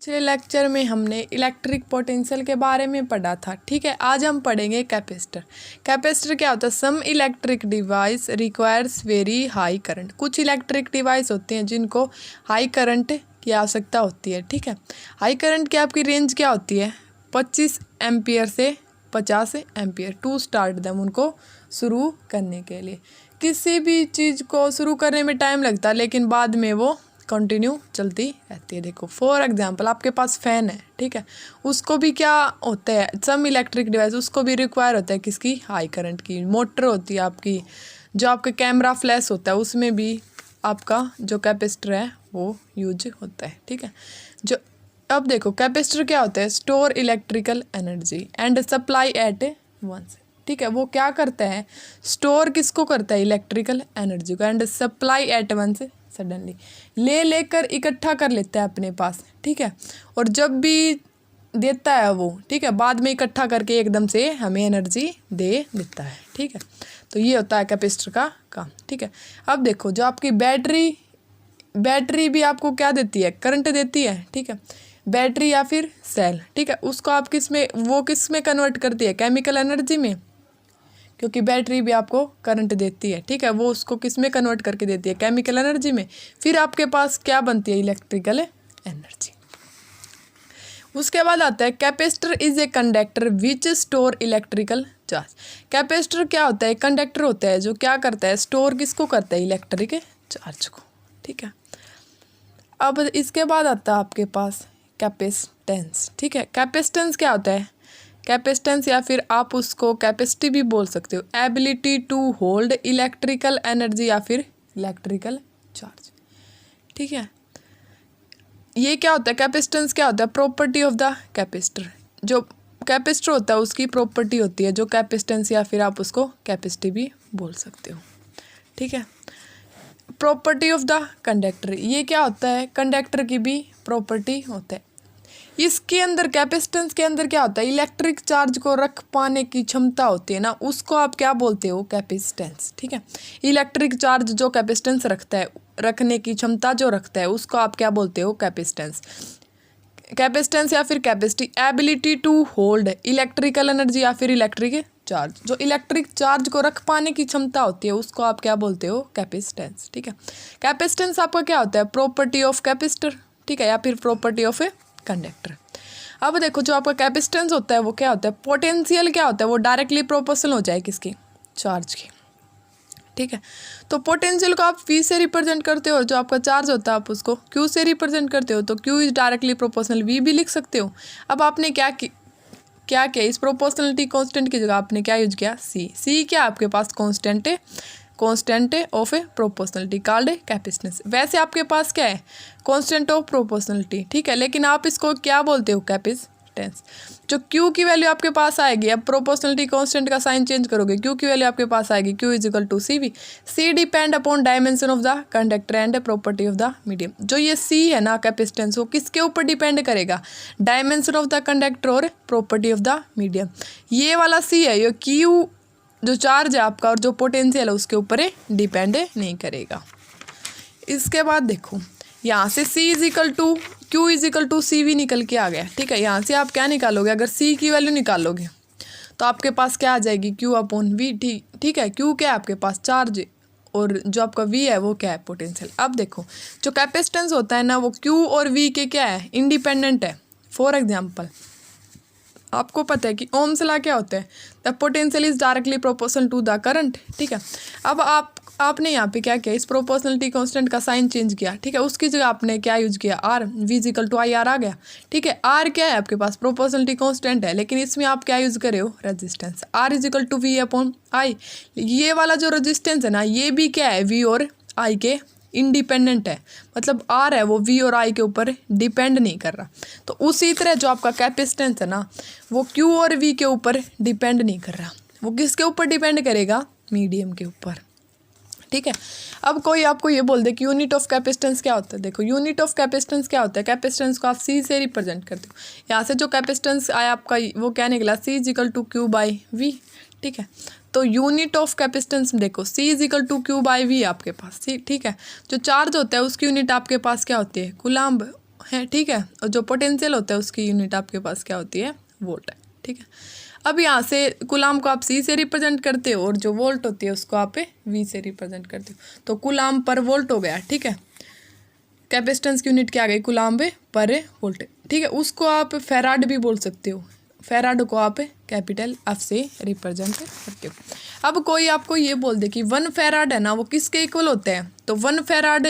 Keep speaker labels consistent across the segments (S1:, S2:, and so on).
S1: पिछले लेक्चर में हमने इलेक्ट्रिक पोटेंशियल के बारे में पढ़ा था। ठीक है, आज हम पढ़ेंगे कैपेसिटर। कैपेसिटर क्या होता है? Some electric device requires very high current. कुछ इलेक्ट्रिक डिवाइस होते हैं जिनको हाई करंट की आवश्यकता होती है। ठीक है, हाई करंट की आपकी रेंज क्या होती है? 25 एम्पियर से 50 एम्पियर टू स्टार्ट दम। उनको शुरू करने के लिए किसी भी चीज़ को शुरू करने में टाइम लगता है, लेकिन बाद में वो कंटिन्यू चलती रहती है। देखो फॉर एग्जांपल आपके पास फ़ैन है, ठीक है, उसको भी क्या होता है? सम इलेक्ट्रिक डिवाइस उसको भी रिक्वायर होता है किसकी? हाई करंट की। मोटर होती है आपकी, जो आपके कैमरा फ्लैश होता है उसमें भी आपका जो कैपेसिटर है वो यूज होता है। ठीक है, जो अब देखो कैपेसिटर क्या होता है? Store electrical energy and supply at once. ठीक है, वो क्या करता है? स्टोर किसको करता है? इलेक्ट्रिकल एनर्जी को, and supply at once suddenly, लेकर इकट्ठा कर लेता है अपने पास। ठीक है, और जब भी देता है वो, ठीक है, बाद में इकट्ठा करके एकदम से हमें एनर्जी दे देता है। ठीक है, तो ये होता है कैपेसिटर का काम। ठीक है, अब देखो जो आपकी बैटरी भी आपको क्या देती है? करंट देती है। ठीक है, बैटरी या फिर सेल, ठीक है, उसको आप किस में कन्वर्ट करती है? केमिकल एनर्जी में, क्योंकि बैटरी भी आपको करंट देती है। ठीक है, वो उसको किस में कन्वर्ट करके देती है? केमिकल एनर्जी में। फिर आपके पास क्या बनती है? Electrical energy. उसके बाद आता है capacitor is a conductor which store electrical charge. Capacitor क्या होता है? कंडक्टर होता है जो क्या करता है? स्टोर किसको करता है? इलेक्ट्रिक चार्ज को। ठीक है, अब इसके बाद आता है आपके पास कैपेसिटेंस। ठीक है, कैपेसिटेंस क्या होता है? कैपेसिटेंस या फिर आप उसको कैपेसिटी भी बोल सकते हो। Ability to hold electrical energy या फिर इलेक्ट्रिकल चार्ज। ठीक है, ये क्या होता है? कैपेसिटेंस क्या होता है? Property of the capacitor. जो कैपेसिटर होता है उसकी प्रॉपर्टी होती है जो कैपेसिटेंस, या फिर आप उसको कैपेसिटी भी बोल सकते हो। ठीक है, प्रॉपर्टी ऑफ द कंडक्टर, ये क्या होता है? कंडक्टर की भी प्रॉपर्टी होता है। इसके अंदर कैपेसिटेंस के अंदर क्या होता है? इलेक्ट्रिक चार्ज को रख पाने की क्षमता होती है ना, उसको आप क्या बोलते हो? कैपेसिटेंस। ठीक है, इलेक्ट्रिक चार्ज जो कैपेसिटेंस रखता है, रखने की क्षमता जो रखता है, उसको आप क्या बोलते हो? कैपेसिटेंस। कैपेसिटेंस या फिर capacity. Ability to hold electrical energy या फिर इलेक्ट्रिक चार्ज, जो इलेक्ट्रिक चार्ज को रख पाने की क्षमता होती है उसको आप क्या बोलते हो? कैपेसिटेंस। ठीक है, कैपेसिटेंस आपका क्या होता है? Property of capacitor. ठीक है, या फिर प्रॉपर्टी ऑफ ए कंडक्टर। अब देखो जो आपका कैपेसिटेंस होता है वो क्या होता है? पोटेंशियल क्या होता है? वो डायरेक्टली प्रोपोर्शनल हो जाए किसकी? चार्ज की। ठीक है, तो पोटेंशियल को आप V से रिप्रेजेंट करते हो, जो आपका चार्ज होता है आप उसको Q से रिप्रेजेंट करते हो, तो Q is directly proportional, V भी लिख सकते हो। अब आपने क्या किया? इस प्रोपोर्शनलिटी कांस्टेंट की जगह आपने क्या यूज किया? C क्या आपके पास? Constant of a proportionality called capacitance. वैसे आपके पास क्या है? Constant of proportionality. ठीक है, लेकिन आप इसको क्या बोलते हो? कैपेसिटेंस। जो Q की वैल्यू आपके पास आएगी, अब प्रोपोर्शनलिटी कांस्टेंट का साइन चेंज करोगे, Q की वैल्यू आपके पास आएगी Q is equal to CV। C depend upon dimension of the conductor and property of the medium. जो ये C है ना कैपेसिटेंस, वो किसके ऊपर डिपेंड करेगा? डायमेंशन ऑफ द कंडक्टर और प्रॉपर्टी ऑफ द मीडियम। ये वाला C है, ये Q जो चार्ज है आपका और जो पोटेंशियल है उसके ऊपर डिपेंड नहीं करेगा। इसके बाद देखो यहाँ से C is equal to Q is equal to CV निकल के आ गया। ठीक है, यहाँ से आप क्या निकालोगे? अगर C की वैल्यू निकालोगे तो आपके पास क्या आ जाएगी? Q upon V। ठीक है, Q क्या है आपके पास? चार्ज, और जो आपका V है वो क्या है? पोटेंशियल। अब देखो जो कैपेसिटेंस होता है ना वो Q और V के क्या है? इंडिपेंडेंट है। फॉर एग्जाम्पल आपको पता है कि ओम्स लॉ क्या होता है? The potential is directly proportional to the current. ठीक है, अब आपने यहाँ पे क्या किया? इस प्रोपोर्शनलिटी कांस्टेंट का साइन चेंज किया। ठीक है, उसकी जगह आपने क्या यूज किया? R। V equal to IR आ गया। ठीक है, R क्या है आपके पास? प्रोपोर्शनलिटी कांस्टेंट है, लेकिन इसमें आप क्या यूज करे हो? Resistance. R is equal to V upon I। ये वाला जो रेजिस्टेंस है ना, ये भी क्या है? V और I के इंडिपेंडेंट है, मतलब R है वो V और I के ऊपर डिपेंड नहीं कर रहा। तो उसी तरह जो आपका कैपेसिटेंस है ना वो Q और V के ऊपर डिपेंड नहीं कर रहा, वो किसके ऊपर डिपेंड करेगा? मीडियम के ऊपर। ठीक है, अब कोई आपको ये बोल दे कि यूनिट ऑफ कैपेसिटेंस क्या होता है? देखो यूनिट ऑफ कैपेसिटेंस क्या होता है? कैपेसिटेंस को आप C से रिप्रेजेंट करते हो। यहाँ से जो कैपेसिटेंस आया आपका वो क्या निकला? C is equal to Q by V। ठीक है, तो यूनिट ऑफ कैपेसिटेंस देखो C is equal to Q by V आपके पास। ठीक है, जो चार्ज होता है उसकी यूनिट आपके पास क्या होती है? कूलम्ब है, ठीक है। और जो पोटेंशियल होता है उसकी यूनिट आपके पास क्या होती है, वोल्ट है, ठीक है। अब यहाँ से कूलाम को आप सी से रिप्रेजेंट करते हो और जो वोल्ट होती है उसको आप वी से रिप्रेजेंट करते हो, तो कूलाम पर वोल्ट हो गया, ठीक है। कैपेसिटेंस की यूनिट क्या आ गई, कूलाम पर वोल्ट, ठीक है। उसको आप फेराड भी बोल सकते हो, फेराड को आप कैपिटल एफ से रिप्रेजेंट करते हो। अब कोई आपको ये बोल दे कि 1 फेराड है ना वो किसके इक्वल होते हैं, तो 1 फेराड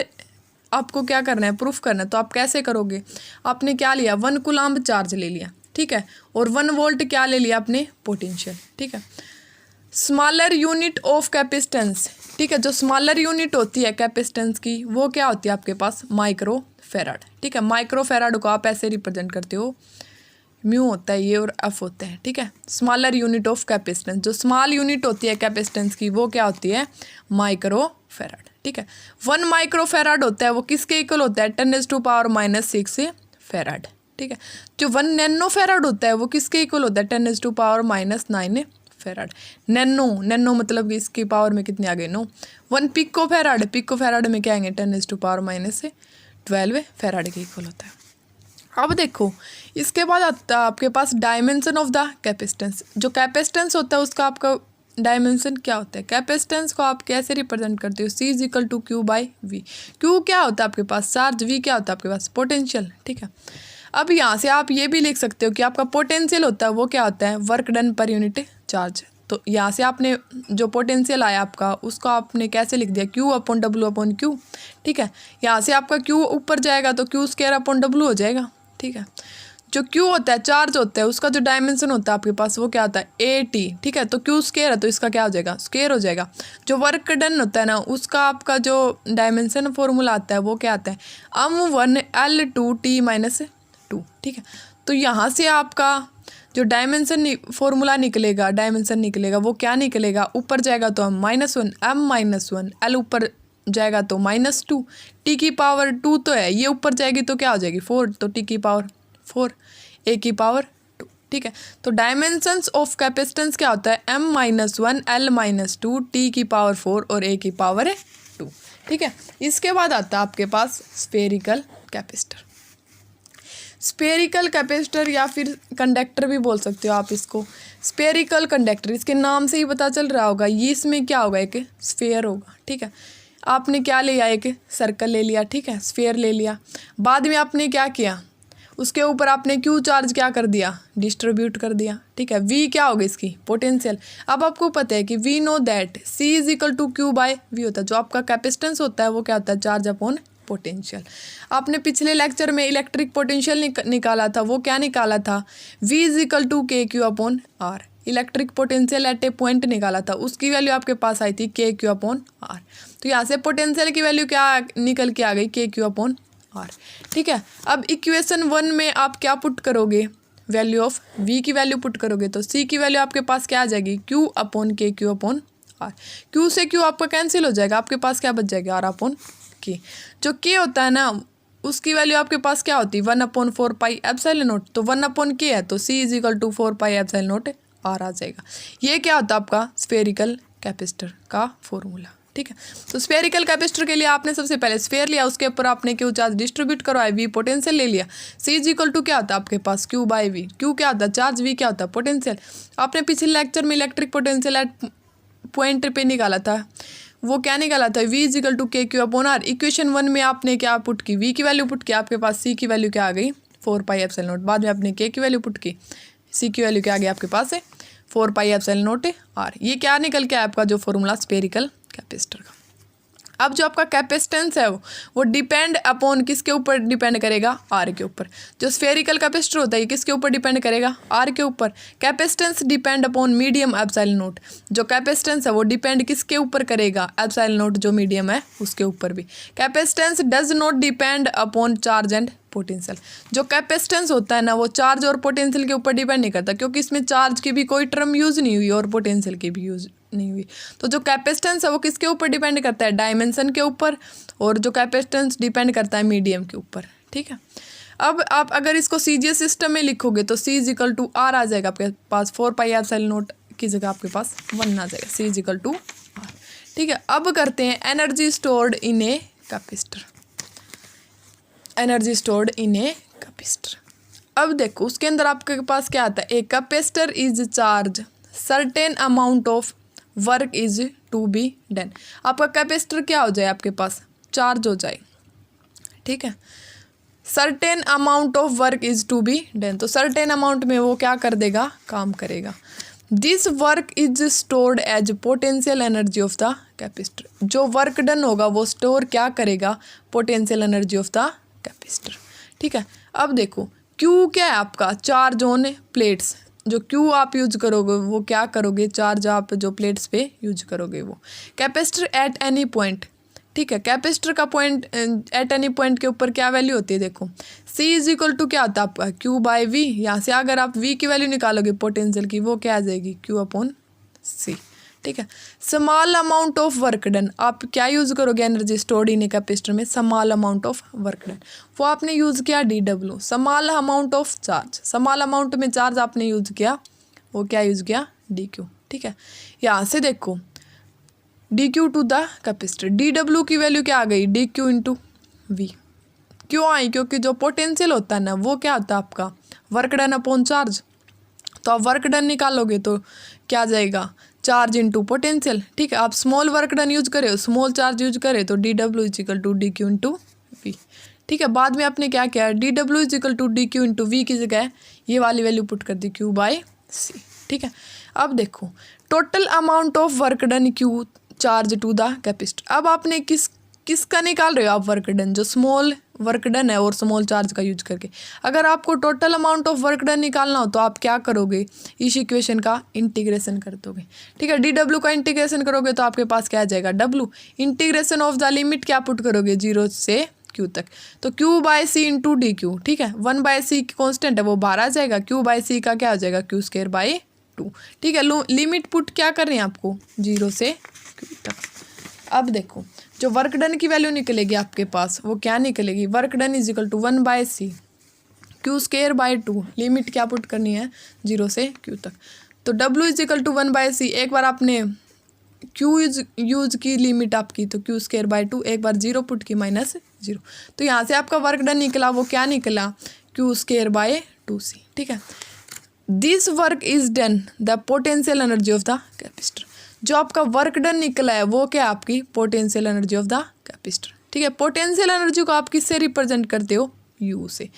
S1: आपको क्या करना है, प्रूफ करना है। तो आप कैसे करोगे, आपने क्या लिया, 1 कूलाम चार्ज ले लिया, ठीक है, और 1 वोल्ट क्या ले लिया आपने, पोटेंशियल, ठीक है। स्मॉलर यूनिट ऑफ कैपेसिटेंस, ठीक है, जो स्मॉलर यूनिट होती है कैपेसिटेंस की वो क्या होती है आपके पास, माइक्रो फेराड, ठीक है। माइक्रो फेराड को आप ऐसे रिप्रेजेंट करते हो, म्यू होता है ये और एफ होता है, ठीक है। स्मॉलर यूनिट ऑफ कैपेसिटेंस, जो स्मॉल यूनिट होती है कैपेसिटेंस की वो क्या होती है, माइक्रो फेराड, ठीक है। 1 माइक्रो फेराड होता है वो किसके इक्वल होता है, 10⁻⁻6 फेराड, ठीक है। जो 1 नैनो फेराड होता है वो किसके इक्वल होता है, 10⁻⁻9 फेराड। नैनो मतलब कि इसकी पावर में कितनी आ गई, 9। 1 पिको फेराड, पिको फेराड में क्या आएंगे, 10⁻12 फेराड के इक्वल होता है। अब देखो इसके बाद आता है आपके पास डायमेंशन ऑफ द कैपेसिटेंस। जो कैपेसिटेंस होता है उसका आपका डायमेंशन क्या होता है, कैपेसिटेंस को आप कैसे रिप्रेजेंट करते हो, C = Q/V। Q क्या होता है आपके पास, चार्ज, V क्या होता है आपके पास, पोटेंशियल, ठीक है। अब यहाँ से आप ये भी लिख सकते हो कि आपका पोटेंशियल होता है वो क्या होता है, work done per unit charge. तो यहाँ से आपने जो पोटेंशियल आया आपका उसको आपने कैसे लिख दिया, Q/W/Q, ठीक है। यहाँ से आपका Q ऊपर जाएगा तो Q²/W हो जाएगा, ठीक है। जो Q होता है चार्ज होता है उसका जो डायमेंशन होता है आपके पास वो क्या होता है, AT, ठीक है। तो Q² है तो इसका क्या हो जाएगा, स्क्वायर हो जाएगा। जो वर्क डन होता है ना उसका आपका जो डायमेंशन फॉर्मूला आता है वो क्या आता है, m1L2T-2, ठीक है। तो यहाँ से आपका जो डायमेंशन फॉर्मूला निकलेगा, डायमेंशन निकलेगा वो क्या निकलेगा, ऊपर जाएगा तो -1 m-1, L ऊपर जाएगा तो -2, T⁻2 तो है ये ऊपर जाएगी तो क्या हो जाएगी 4, तो T⁻4, A⁻2, ठीक है। तो डायमेंशंस ऑफ कैपेसिटेंस क्या होता है, m-1 L-2 T⁻4 और A⁻2, ठीक है। इसके बाद आता है आपके पास स्फेरिकल कैपेसिटर। स्फेरिकल कैपेसिटर या फिर कंडक्टर भी बोल सकते हो आप इसको। स्फेरिकल कंडक्टर, इसके नाम से ही पता चल रहा होगा ये इसमें क्या होगा, एक स्फेयर होगा, ठीक है। आपने क्या लिया, एक सर्कल ले लिया, ठीक है, स्फेयर ले लिया। बाद में आपने क्या किया, उसके ऊपर आपने Q चार्ज क्या कर दिया, डिस्ट्रीब्यूट कर दिया, ठीक है। V क्या होगी इसकी, पोटेंशियल। अब आपको पता है कि we know that C = Q/V होता है। जो आपका कैपेसिटेंस होता है वो क्या होता है, चार्ज अपॉन पोटेंशियल। आपने पिछले लेक्चर में इलेक्ट्रिक पोटेंशियल निकाला था, वो क्या निकाला था, V = KQ/R। Electric potential at A point निकाला था, उसकी वैल्यू आपके पास आई थी KQ/R। तो यहाँ से पोटेंशियल की वैल्यू क्या निकल के आ गई, KQ/R, ठीक है। अब इक्वेशन 1 में आप क्या पुट करोगे, वैल्यू ऑफ V की वैल्यू पुट करोगे तो C की वैल्यू आपके पास क्या आ जाएगी, Q/KQ/R। Q से Q आपका कैंसिल हो जाएगा, आपके पास क्या बच जाएगा, R/K। जो K होता है ना उसकी वैल्यू आपके पास क्या होती है, 1/4πε0। तो 1/K है तो C = 4πε0 R आ जाएगा। ये क्या होता है आपका स्फेरिकल कैपेसिटर का फॉर्मूला, ठीक है। तो स्फेरिकल कैपेसिटर के लिए आपने सबसे पहले स्फेयर लिया, उसके ऊपर आपने Q चार्ज डिस्ट्रीब्यूट करवाया, V पोटेंशियल ले लिया। C = क्या होता है आपके पास, Q/V। Q क्या होता है, चार्ज, V क्या होता है, पोटेंशियल। आपने पिछले लेक्चर में इलेक्ट्रिक पोटेंशियल एट पॉइंट पे निकाला था, वो क्या निकाला था, V = KQ/R। इक्वेशन 1 में आपने क्या पुट की, V की वैल्यू पुट की, आपके पास C की वैल्यू क्या आ गई, 4πε0। बाद में आपने K की वैल्यू पुट की, C की वैल्यू क्या आ गई आपके पास है 4πε0R। ये क्या निकल के आया आपका जो फॉर्मूला स्फेरिकल कैपेसिटर का। अब जो आपका कैपेसिटेंस है वो डिपेंड अपॉन किसके ऊपर डिपेंड करेगा, R के ऊपर। जो स्फेरिकल कैपेसिटर होता है ये किसके ऊपर डिपेंड करेगा, R के ऊपर। Capacitance depend upon medium ε0। जो कैपेसिटेंस है वो डिपेंड किसके ऊपर करेगा, ε0 जो मीडियम है उसके ऊपर भी। Capacitance does not depend upon charge and potential. जो कैपेसिटेंस होता है ना वो चार्ज और पोटेंशियल के ऊपर डिपेंड नहीं करता, क्योंकि इसमें चार्ज की भी कोई टर्म यूज नहीं हुई और पोटेंशियल की भी यूज नहीं हुई। तो जो कैपेसिटेंस है वो किसके ऊपर डिपेंड करता है, डायमेंशन के ऊपर, और जो कैपेसिटेंस डिपेंड करता है मीडियम के ऊपर, ठीक है। अब आप अगर इसको CGS सिस्टम में लिखोगे तो C = R आ जाएगा आपके पास, 4πε0 की जगह आपके पास 1 आ जाएगा, C = R, ठीक है। अब करते हैं energy stored in a capacitor. Energy stored in a capacitor. अब देखो उसके अंदर आपके पास क्या आता है, a capacitor is charge certain amount of work is to be done. आपका कैपेसिटर क्या हो जाए, आपके पास चार्ज हो जाए, ठीक है। Certain amount of work is to be done, तो सर्टेन अमाउंट में वो क्या कर देगा, काम करेगा। This work is stored as potential energy of the capacitor. जो वर्क डन होगा वो स्टोर क्या करेगा, potential energy of the capacitor, ठीक है। अब देखो क्यू क्या है आपका, चार्ज ऑन प्लेट्स। जो क्यू आप यूज करोगे वो क्या करोगे, चार्ज आप जो प्लेट्स पे यूज करोगे वो। कैपेसिटर एट एनी पॉइंट, ठीक है। कैपेसिटर का पॉइंट एट एनी पॉइंट के ऊपर क्या वैल्यू होती है, देखो सी इज इक्वल टू क्या होता है आपका, क्यू बाई वी। यहाँ से अगर आप वी की वैल्यू निकालोगे पोटेंशियल की, वो क्या आ जाएगी, क्यू अपॉन सी, ठीक है। Small amount of work done, आप क्या यूज़ करोगे, energy stored in a capacitor में small amount of work done, वो आपने यूज़ किया D W. Small amount of charge, small amount में चार्ज आपने यूज़ किया, वो क्या यूज़ किया, डी क्यू, ठीक है। यहाँ से देखो d Q to the capacitor, d W की वैल्यू क्या आ गई, डी क्यू इंटू वी। क्यों आई, क्योंकि जो पोटेंशियल होता है ना वो क्या होता है आपका, वर्क डन अपॉन चार्ज। तो आप वर्क डन निकालोगे तो क्या आ जाएगा, चार्ज इंटू पोटेंशियल, ठीक है। आप स्मॉल वर्क डन यूज करे, स्मॉल चार्ज यूज करे तो d W is equal to d Q into V, ठीक है। बाद में आपने क्या किया, D W is equal to d Q into V की जगह ये वाली वैल्यू पुट कर दी, क्यू बाई सी, ठीक है। अब देखो total amount of work done Q charge to the capacitor. अब आपने किसका निकाल रहे हो आप, वर्क डन, जो स्मॉल वर्क डन है और स्मॉल चार्ज का यूज करके। अगर आपको total amount of work done निकालना हो तो आप क्या करोगे, इस इक्वेशन का इंटीग्रेशन कर दोगे, ठीक है। डी डब्ल्यू का इंटीग्रेशन करोगे तो आपके पास क्या आ जाएगा, W. Integration of the limit क्या पुट करोगे, 0 से क्यू तक, तो Q by C into d Q, ठीक है। 1 बाई सी कॉन्स्टेंट है वो बाहर आ जाएगा, क्यू बाई सी का क्या हो जाएगा, क्यू स्क्वायर बाई 2, ठीक है। लिमिट पुट क्या कर रहे हैं आपको, 0 से क्यू तक। अब देखो जो वर्क डन की वैल्यू निकलेगी आपके पास वो क्या निकलेगी, work done is equal to 1 by C Q square by 2, limit क्या पुट करनी है, 0 से क्यू तक। तो W is equal to 1 by C, एक बार आपने क्यू यूज की लिमिट आपकी तो क्यू स्क्वायर बाई 2, एक बार 0 पुट की -0, तो यहाँ से आपका वर्क डन निकला वो क्या निकला, क्यू स्क्वायर बाई 2c, ठीक है। This work is done the potential energy of the capacitor. जो आपका वर्क डन निकला है वो क्या आपकी potential energy of the capacitor, ठीक है। पोटेंशियल एनर्जी को आप किससे रिप्रेजेंट करते हो, यू से।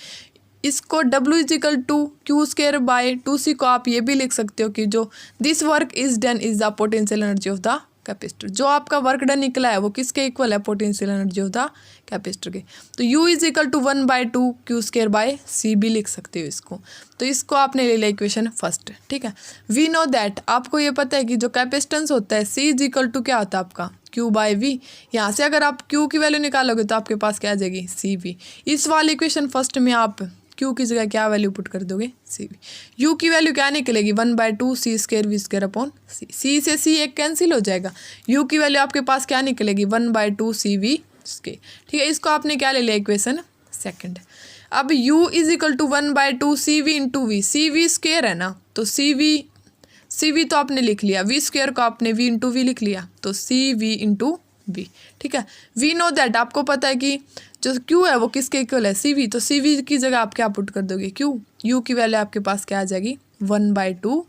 S1: इसको W is equal to Q square by 2c को आप ये भी लिख सकते हो कि जो this work is done is the potential energy of the capacitor. जो आपका वर्क डन निकला है वो किसके इक्वल है, potential energy of the capacitor के। तो u is equal to 1 by 2 Q square by C भी लिख सकते हो इसको। तो इसको आपने ले लिया इक्वेशन फर्स्ट, ठीक है। वी नो दैट, आपको ये पता है कि जो कैपेसिटेंस होता है c इज इक्वल टू क्या होता है आपका, q बाई वी। यहाँ से अगर आप q की वैल्यू निकालोगे तो आपके पास क्या आ जाएगी, सी वी। इस वाले इक्वेशन फर्स्ट में आप क्यू की जगह क्या वैल्यू पुट कर दोगे, सी वी। यू की वैल्यू क्या निकलेगी, 1 by 2 C square V square upon C, C से सी एक कैंसिल हो जाएगा। यू की वैल्यू आपके पास क्या निकलेगी, 1 बाई 2 सी वी स्क्वायर, ठीक है। इसको आपने क्या ले लिया, इक्वेशन सेकंड। अब u is equal to 1 by 2 C V into V, C V square है ना, तो सी वी तो आपने लिख लिया, वी स्क्वायर को आपने वी इंटू वी लिख लिया, तो सी वी इंटू वी, ठीक है। वी नो दैट, आपको पता है कि जो क्यू है वो किसके इक्वल है, सी वी। तो सी वी की जगह आप क्या पुट कर दोगे, क्यू। यू की वैल्यू आपके पास क्या आ जाएगी, 1 बाई 2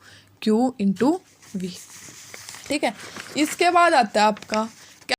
S1: क्यू इंटू वी, ठीक है। इसके बाद आता है आपका